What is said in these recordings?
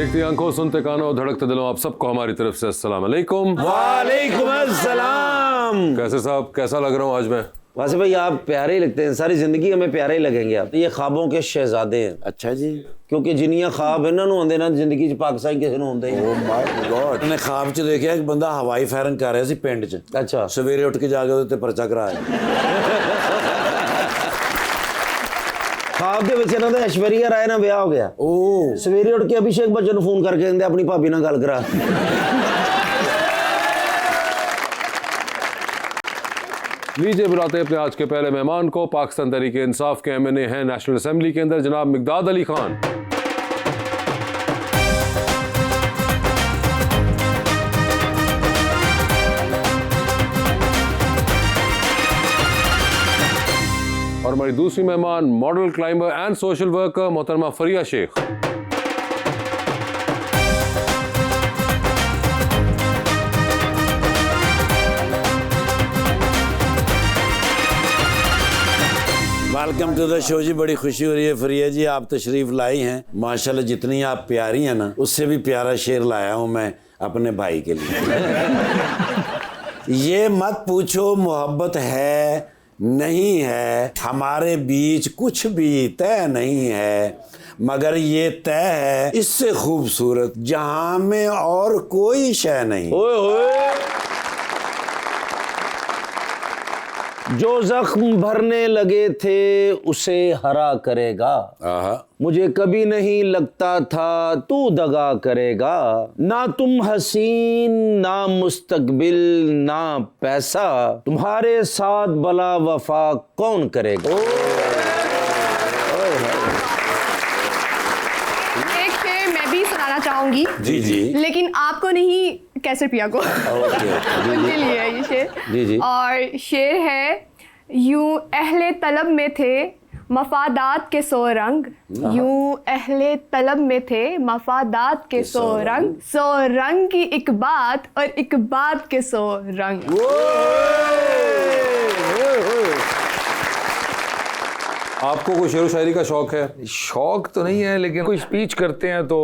देखती आंखों, सुनते कानों, धड़कते दिलों, आप सबको हमारी तरफ से अस्सलाम वालेकुम। वालेकुम अस्सलाम। कैसे साहब, कैसा लग रहा हूँ आज मैं? वैसे भाई आप प्यारे ही लगते हैं, सारी जिंदगी हमें प्यारे ही लगेंगे आप। ये ख्वाबों के शहजादे हैं। अच्छा जी, क्योंकि जिन्नियां ख्वाब इन्हां ਨੂੰ ਹੁੰਦੇ ਨਾ ਜ਼ਿੰਦਗੀ 'ਚ ਪਾਕਿਸਤਾਨ ਕਿਸੇ ਨੂੰ ਹੁੰਦੇ ओ माय गॉड। मैंने ख्वाब 'ਚ ਦੇਖਿਆ ਇੱਕ ਬੰਦਾ ਹਵਾਈ ਫਾਇਰਿੰਗ ਕਰ ਰਿਹਾ ਸੀ ਪਿੰਡ 'ਚ। ਅੱਛਾ ਸਵੇਰੇ ਉੱਠ ਕੇ ਜਾ ਕੇ ਉਹਦੇ ਤੇ ਪਰਚਾ ਕਰਾਇਆ। ख्वाब ਦੇ ਵਿੱਚ ਇਹਨਾਂ ਦਾ ਐਸ਼ਵਰੀਆ ਰਾਏ ਨਾਲ ਵਿਆਹ ਹੋ ਗਿਆ। ओ ਸਵੇਰੇ ਉੱਠ ਕੇ ਅਭਿਸ਼ੇਕ ਬੱਚਨ ਨੂੰ ਫੋਨ ਕਰਕੇ ਕਹਿੰਦੇ ਆਪਣੀ ਭਾਬੀ ਨਾਲ ਗੱਲ ਕਰਾ। लीजिए बुलाते हैं अपने आज के पहले मेहमान को। पाकिस्तान तहरीक इंसाफ के MNA हैं नेशनल असेंबली के अंदर, जनाब मिकदाद अली खान। और हमारी दूसरी मेहमान model, climber and social worker मोहतरमा Fariya Shaikh. Welcome to the show जी। बड़ी खुशी हो रही है फरिया जी, आप तशरीफ लाई हैं। माशाल्लाह जितनी आप प्यारी हैं ना, उससे भी प्यारा शेर लाया हूँ मैं अपने भाई के लिए। ये मत पूछो मोहब्बत है नहीं है, हमारे बीच कुछ भी तय नहीं है, मगर ये तय है इससे खूबसूरत जहां में और कोई शय नहीं। ओए होए। जो जख्म भरने लगे थे उसे हरा करेगा, आहा। मुझे कभी नहीं लगता था तू दगा करेगा, ना तुम हसीन ना मुस्तकबिल ना पैसा, तुम्हारे साथ भला वफा कौन करेगा। एक शेर मैं भी सुनाना चाहूंगी, जी जी। लेकिन आपको नहीं, कैसर पिया को। उनके लिए है ये शेर। जी जी। और शेर है, यूं अहले तलब में थे मफादात के सौ रंग, यूं अहले तलब में थे मफादात के सौ रंग की एक बात और एक बात के 100 रंग। आपको कोई शेर व शायरी का शौक है? शौक तो नहीं है, लेकिन कोई स्पीच करते हैं तो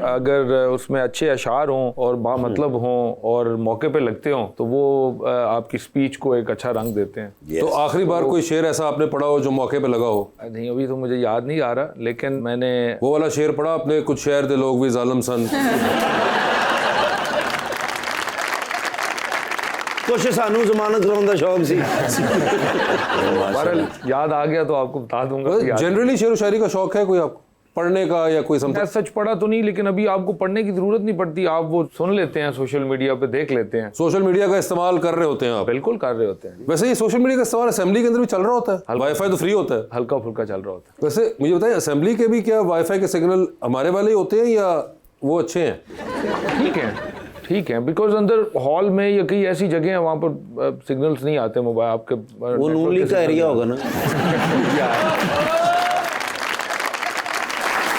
अगर उसमें अच्छे अशार हों और बामतलब हों और मौके पे लगते हों तो वो आपकी स्पीच को एक अच्छा रंग देते हैं। Yes. तो आखिरी बार कोई शेर ऐसा आपने पढ़ा हो जो मौके पे लगा हो? नहीं, अभी तो मुझे याद नहीं आ रहा, लेकिन मैंने वो वाला शेर पढ़ा आपने, कुछ शहर दे लोग भी जालिम सन। कुछ सानू जमानत कराने का शौक सी। बहरहाल याद आ गया तो आपको बता दूंगा। जनरली शेर व शायरी का शौक है कोई आपको पढ़ने का या कोई मैं सच पढ़ा तो नहीं, लेकिन अभी आपको पढ़ने की जरूरत नहीं पड़ती, आप वो सुन लेते हैं, सोशल मीडिया पे देख लेते हैं। सोशल मीडिया का इस्तेमाल कर रहे होते हैं आप? बिल्कुल कर रहे होते हैं। वैसे ये सोशल मीडिया का इस्तेमाल असेंबली के अंदर भी चल रहा होता है? वाईफाई तो फ्री होता है, हल्का फुल्का चल रहा होता वैसे मुझे बताइए असेंबली के भी क्या वाईफाई के सिग्नल हमारे वाले ही होते हैं या वो अच्छे हैं? है। ठीक है, बिकॉज अंदर हॉल में या कई ऐसी जगह है वहाँ पर सिग्नल्स नहीं आते मोबाइल आपके। वो नून लीग का एरिया होगा ना।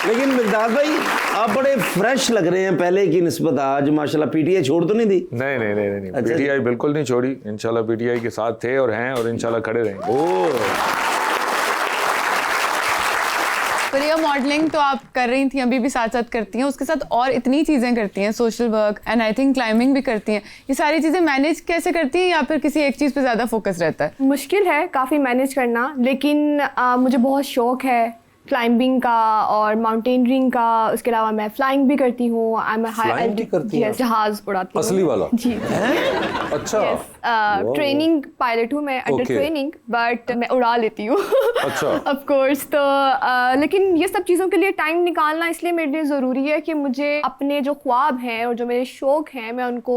लेकिन मिकदाद भाई आप बड़े फ्रेश लग रहे हैं पहले की निस्बत। आज माशाल्लाह पीटीआई छोड़ तो नहीं दी? नहीं, अच्छा, पीटीआई बिल्कुल नहीं छोड़ी। इंशाल्लाह पीटीआई के साथ थे और हैं और इंशाल्लाह खड़े रहेंगे। फरिया मॉडलिंग तो आप कर रही थी, अभी भी साथ साथ करती हैं, उसके साथ और इतनी चीज़ें करती हैं, social work and I think climbing भी करती हैं। ये सारी चीज़ें मैनेज कैसे करती हैं या फिर किसी एक चीज़ पे ज़्यादा फोकस रहता है? मुश्किल है काफ़ी मैनेज करना, लेकिन मुझे बहुत शौक है क्लाइंबिंग का और माउंटेनियरिंग का। उसके अलावा मैं फ्लाइंग भी करती हूँ। Flying भी करती हैं? जहाज उड़ाती हूँ। असली वाला? जी। अच्छा। ट्रेनिंग पायलट हूँ मैं, अंडर Okay. ट्रेनिंग, बट मैं उड़ा लेती हूँ। अच्छा। Of course. तो लेकिन ये सब चीज़ों के लिए टाइम निकालना इसलिए मेरे लिए ज़रूरी है कि मुझे अपने जो ख्वाब हैं और जो मेरे शौक हैं मैं उनको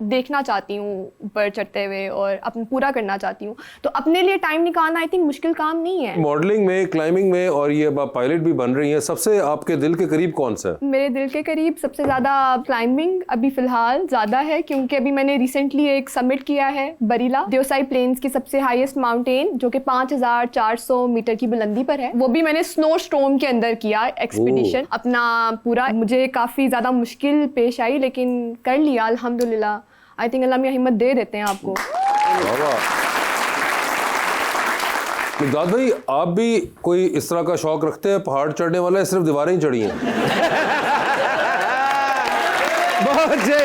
देखना चाहती हूँ ऊपर चढ़ते हुए और अपना पूरा करना चाहती हूँ। तो अपने लिए टाइम निकालना आई थिंक मुश्किल काम नहीं है। मॉडलिंग में, क्लाइंबिंग में और ये अब आप पायलट भी बन रही हैं, सबसे आपके दिल के करीब कौन सा है? मेरे दिल के करीब सबसे ज़्यादा क्लाइंबिंग अभी फ़िलहाल ज़्यादा है, क्योंकि अभी मैंने रिसेंटली एक समिट किया है बरीला, देवसाई प्लेन्स की सबसे हाईएस्ट माउंटेन जो कि 5400 मीटर की बुलंदी पर है। वो भी मैंने स्नो स्टॉर्म के अंदर किया एक्सपीडिशन अपना पूरा। मुझे काफ़ी ज़्यादा मुश्किल पेश आई लेकिन कर लिया अल्हम्दुलिल्लाह। आई थिंक अल्लाह मियां हिम्मत दे देते हैं आपको। मिकदाद भाई, आप भी कोई इस तरह का शौक रखते हैं? पहाड़ चढ़ने वाला है, सिर्फ दीवारें ही चढ़ी हैं? बच्चे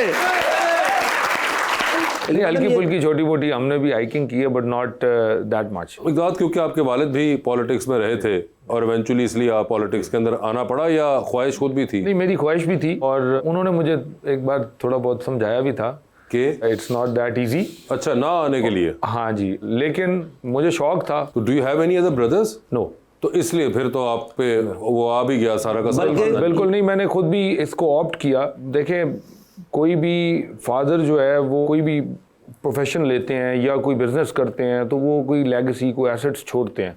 नहीं, हल्की फुल्की छोटी मोटी हमने भी हाइकिंग की है, but not that much. Mekdad, क्योंकि आपके वालिद भी पॉलिटिक्स में रहे थे और इवेंचुअली इसलिए आप पॉलिटिक्स के अंदर आना पड़ा, या ख्वाहिश खुद भी थी? नहीं, मेरी ख्वाहिश भी थी और उन्होंने मुझे एक बार थोड़ा बहुत समझाया भी था कि इट्स नॉट दैट इजी। अच्छा, ना आने के लिए? हाँ जी, लेकिन मुझे शौक था। तो do you have any other brothers? No. तो इसलिए फिर तो आप पे वो आ भी गया सारा का सारा। बिल्कुल नहीं, मैंने खुद भी इसको ऑप्ट किया। देखें, कोई भी फादर जो है वो कोई भी प्रोफेशन लेते हैं या कोई बिजनेस करते हैं तो वो कोई लेगेसी, कोई एसेट्स छोड़ते हैं।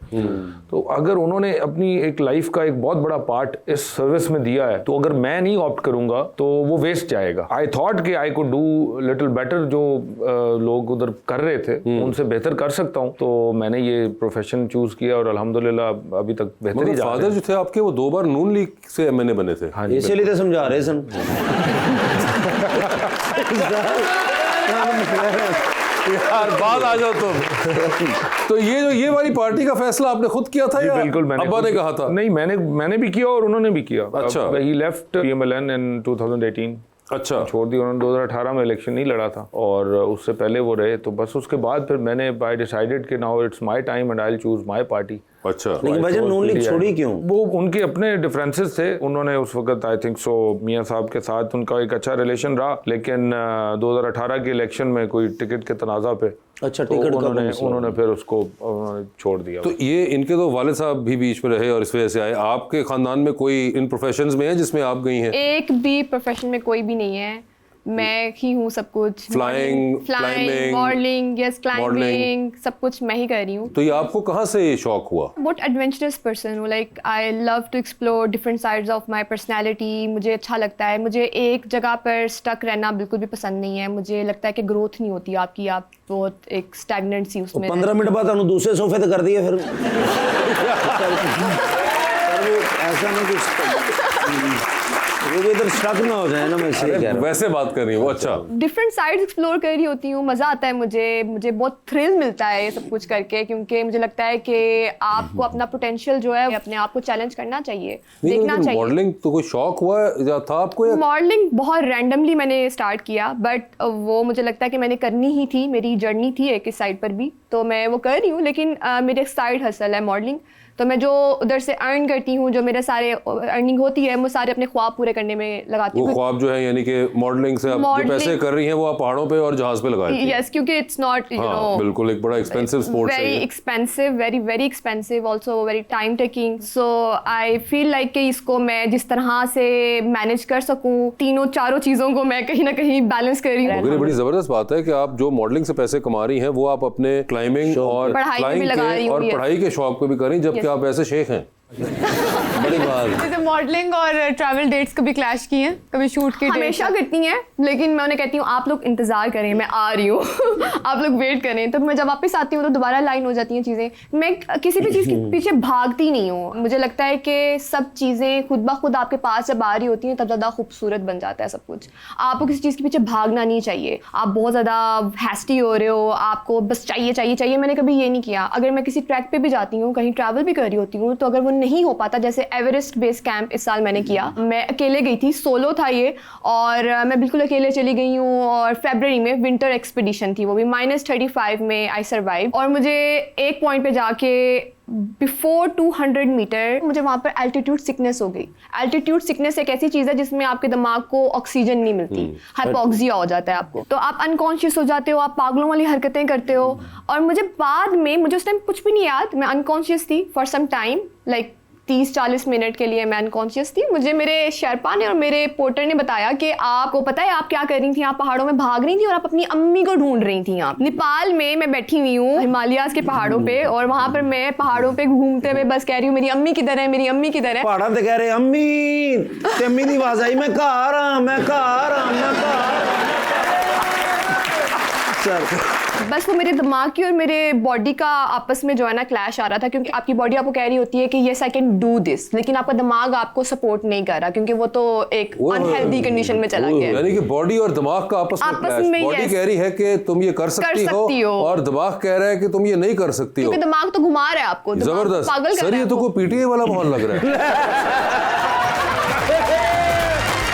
तो अगर उन्होंने अपनी एक लाइफ का एक बहुत बड़ा पार्ट इस सर्विस में दिया है, तो अगर मैं नहीं ऑप्ट करूंगा तो वो वेस्ट जाएगा। आई थॉट कि I could do little better, जो लोग उधर कर रहे थे उनसे बेहतर कर सकता हूं, तो मैंने ये प्रोफेशन चूज किया और अल्हम्दुलिल्लाह अभी तक बेहतर ही जा रहा है। फादर जो थे आपके, वो 2 बार नून लीग से एमएनए बने थे। हाँ जी, इसीलिए तो समझा रहे सन। यार बात आ जाओ तुम। तो ये वाली पार्टी का फैसला आपने खुद किया था या बिल्कुल मैंने अब्बा ने कहा था? नहीं, मैंने भी किया और उन्होंने भी किया। अच्छा। ही लेफ्ट पीएमएलएन इन 2018। अच्छा, छोड़ दी उन्होंने। 2018 में इलेक्शन नहीं लड़ा था और उससे पहले वो रहे, तो बस उसके बाद फिर मैंने आई डिसाइडेड कि now it's my time and I will choose my party. अच्छा। लेकिन भाईजान नून लीग छोड़ी क्यों? वो उनके अपने डिफरेंसेस थे। उन्होंने उस वक्त आई थिंक सो मियां साहब के साथ उनका एक अच्छा रिलेशन रहा, लेकिन 2018 के इलेक्शन में कोई टिकट के तनाजा पे अच्छा, तो टिकट का उन्होंने फिर उसको छोड़ दिया। तो ये इनके तो वालिद साहब भी बीच में रहे और इस वजह से आए। आपके खानदान में कोई इन प्रोफेशंस में है जिसमें आप गई हैं? एक भी प्रोफेशन में कोई भी नहीं है, मैं ही हूँ सब कुछ। Flying, climbing, modelling, yes, modeling। Climbing, सब कुछ मैं ही कर रही हूँ। तो ये आपको कहाँ से ये शौक हुआ? बहुत एडवेंचरस पर्सन हूँ, like I love to explore different sides of my personality. मुझे अच्छा लगता है, मुझे एक जगह पर स्टक रहना बिल्कुल भी पसंद नहीं है। मुझे लगता है कि ग्रोथ नहीं होती आपकी, आप बहुत एक स्टैग्नेंट सी उसमें। 15 मिनट बाद तुम दूसरे सोफे तो कर दिए फिर। ऐसा नहीं कुछ, वो भी इधर स्टक ना हो जाए ना, मैं इसलिए कह रहा हूँ। वैसे बात कर रही हूँ। अच्छा, डिफरेंट साइड्स एक्सप्लोर कर रही होती हूँ, मज़ा आता है मुझे बहुत थ्रिल मिलता है ये सब कुछ करके, क्योंकि मुझे लगता है कि आपको अपना पोटेंशियल जो है अपने आप को चैलेंज करना चाहिए, देखना चाहिए। मॉडलिंग तो कोई शौक हुआ या था आपको या? मॉडलिंग बहुत रैंडमली मैंने स्टार्ट किया, बट वो मुझे लगता है कि मैंने करनी ही थी, मेरी जर्नी थी एक इस साइड पर भी, तो मैं वो कर रही हूँ। लेकिन मेरे साइड हसल है मॉडलिंग, तो मैं जो उधर से अर्न करती हूँ, जो मेरे सारे अर्निंग होती है, मैं सारे अपने ख्वाब पूरे करने में लगाती हूँ। वो ख्वाब जो है यानी कि मॉडलिंग से आप जो पैसे कर रही हैं वो आप पहाड़ों पे और जहाज पे लगाती हैं? यस, क्योंकि इट्स नॉट यू नो, बिल्कुल एक बड़ा एक्सपेंसिव स्पोर्ट्स है। Very expensive, very expensive, also very time taking. So I feel like कि इसको मैं जिस तरह से मैनेज कर सकूँ, तीनों चारों चीज़ों को मैं कहीं ना कहीं बैलेंस कर रही हूँ। मेरी बड़ी जबरदस्त बात है कि आप जो मॉडलिंग से पैसे कमा रही हैं वो आप अपने क्लाइंबिंग और पढ़ाई में भी लगा रही हूँ, और पढ़ाई के शौक पे भी कर रही हैं, जबकि आप ऐसे शेख हैं। बड़ी बात। जैसे मॉडलिंग और ट्रैवल डेट्स कभी क्लैश की हैं, कभी शूट के हमेशा करती हैं, लेकिन मैं उन्हें कहती हूँ आप लोग इंतजार करें, मैं आ रही हूँ। आप लोग वेट करें। तो मैं जब वापस आती हूँ तो दोबारा लाइन हो जाती हैं चीज़ें। मैं किसी भी चीज़ के पीछे भागती नहीं हूँ। मुझे लगता है कि सब चीज़ें खुद ब खुद आपके पास जब आ रही होती हैं तब ज़्यादा खूबसूरत बन जाता है सब कुछ। आपको किसी चीज़ के पीछे भागना नहीं चाहिए। आप बहुत ज़्यादा हैस्टी हो रहे हो, आपको बस चाहिए। मैंने कभी ये नहीं किया। अगर मैं किसी ट्रैक पे भी जाती हूँ, कहीं ट्रैवल भी कर रही होती हूँ, तो अगर वो नहीं हो पाता, जैसे एवरेस्ट बेस कैंप इस साल मैंने किया, मैं अकेले गई थी, सोलो था ये, और मैं बिल्कुल अकेले चली गई हूँ। और फरवरी में विंटर एक्सपीडिशन थी, वो भी -35 में आई सर्वाइव। और मुझे एक पॉइंट पे जाके बिफोर 200 मीटर मुझे वहाँ पर एल्टीट्यूड सिकनेस हो गई। एल्टीट्यूड सिकनेस एक ऐसी चीज़ है जिसमें आपके दिमाग को ऑक्सीजन नहीं मिलती, हाइपोक्सिया हो जाता है आपको, तो आप अनकॉन्शियस हो जाते हो, आप पागलों वाली हरकतें करते हो। और मुझे बाद में, मुझे उस टाइम कुछ भी नहीं याद, मैं अनकॉन्शियस थी for some time, like 30-40 minute के लिए मैं अनकॉन्शियस थी। मुझे मेरे शेरपा ने और मेरे पोर्टर ने बताया कि आपको पता है आप क्या कर रही थी, आप पहाड़ों में भाग रही थी और आप अपनी अम्मी को ढूंढ रही थी। आप नेपाल में मैं बैठी हुई हूँ हिमालयाज के पहाड़ों पे, और वहां पर मैं पहाड़ों पे घूमते हुए बस कह रही हूँ मेरी अम्मी किधर है, मेरी अम्मी किधर है। पहाड़ा ते कह रहे अम्मी, ते अम्मी दी आवाज आई, मैं घर आ, मैं घर आ, मैं घर। बस वो मेरे दिमाग की और मेरे बॉडी का आपस में जो है ना क्लैश आ रहा था, क्योंकि आपकी बॉडी आपको कह रही होती है कि yes I can do this, लेकिन आपका दिमाग आपको सपोर्ट नहीं कर रहा, क्योंकि वो तो एक अनहेल्दी कंडीशन में चला गया है। यानी कि बॉडी और दिमाग का आपस में क्लैश। बॉडी कह रही है कि तुम ये कर सकती हो और दिमाग कह रहा है कि तुम ये नहीं कर सकती हो, क्योंकि दिमाग तो घुमा रहा है आपको, जबरदस्त। सर ये तो कोई पीटीए वाला माहौल लग रहा है।